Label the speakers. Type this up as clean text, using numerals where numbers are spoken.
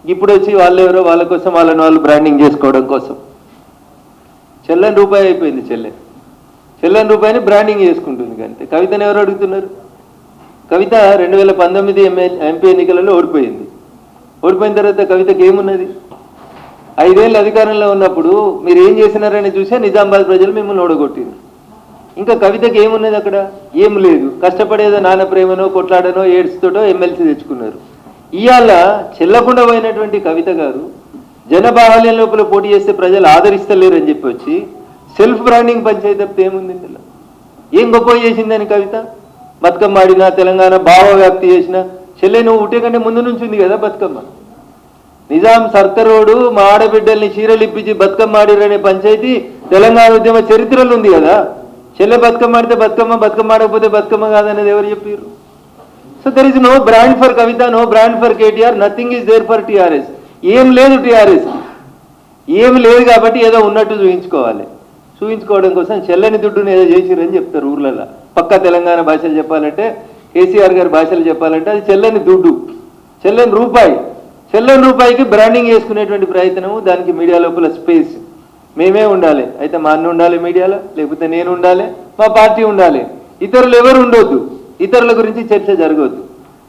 Speaker 1: ఇప్పుడు వచ్చి వాళ్ళు ఎవరో వాళ్ళ కోసం వాళ్ళని వాళ్ళు బ్రాండింగ్ చేసుకోవడం కోసం చెల్లని రూపాయి అయిపోయింది. చెల్లని రూపాయిని బ్రాండింగ్ చేసుకుంటుంది. అంతే. కవితను ఎవరు అడుగుతున్నారు? కవిత 2019 ఎంపీ ఎన్నికలలో ఓడిపోయింది. ఓడిపోయిన తర్వాత కవితకి ఏమున్నది? 5 ఏళ్ళు అధికారంలో ఉన్నప్పుడు మీరు ఏం చేసినారని చూసే నిజామాబాద్ ప్రజలు మిమ్మల్ని ఓడగొట్టింది. ఇంకా కవితకి ఏమున్నది అక్కడ? ఏం లేదు. కష్టపడేదో నాన్న ప్రేమనో కొట్లాడనో ఏడ్స్తోటో ఎమ్మెల్సీ తెచ్చుకున్నారు. ఇవాళ చెల్లకుండా పోయినటువంటి కవిత గారు జనబాహల్యం లోపల పోటీ చేస్తే ప్రజలు ఆదరిస్తలేరని చెప్పి వచ్చి సెల్ఫ్ బ్రాండింగ్ పంచాయతీ తప్పితే ఏముంది ఇందులో? ఏం గొప్ప చేసిందని కవిత? బతుకమ్మ ఆడినా, తెలంగాణ భావవ్యాప్తి చేసిన చెల్లె నువ్వు ఉట్టే కంటే ముందు నుంచి ఉంది కదా బతుకమ్మ. నిజాం సర్కరోడు మా ఆడబిడ్డల్ని చీరలు ఇప్పించి బతుకమ్మ ఆడిరనే పంచాయతీ తెలంగాణ ఉద్యమ చరిత్రలో ఉంది కదా. చెల్లె బతుకమ్మ ఆడితే బతుకమ్మ, బతుకమ్మ ఆడకపోతే బతుకమ్మ కాదనేది ఎవరు చెప్పారు? So there is no brand for Kavitha, no brand for KTR, nothing is there for TRS. ఏం లేదు టీఆర్ఎస్, ఏమి లేదు కాబట్టి ఏదో ఉన్నట్టు చూపించుకోవాలి. చూపించుకోవడం కోసం చెల్లని దుడ్డును ఏదో చేసిరని చెప్తారు ఊర్లలో. పక్క తెలంగాణ భాషలు చెప్పాలంటే, కేసీఆర్ గారి భాషలు చెప్పాలంటే అది చెల్లని దుడ్డు, చెల్లని రూపాయి. చెల్లని రూపాయికి బ్రాండింగ్ చేసుకునేటువంటి ప్రయత్నము, దానికి మీడియా లోపల స్పేస్ మేమే ఉండాలి. అయితే మా అన్న ఉండాలి మీడియాలో, లేకపోతే నేను ఉండాలి, మా పార్టీ ఉండాలి. ఇతరులు ఎవరు ఉండొద్దు, ఇతరుల గురించి చర్చ జరగవద్దు.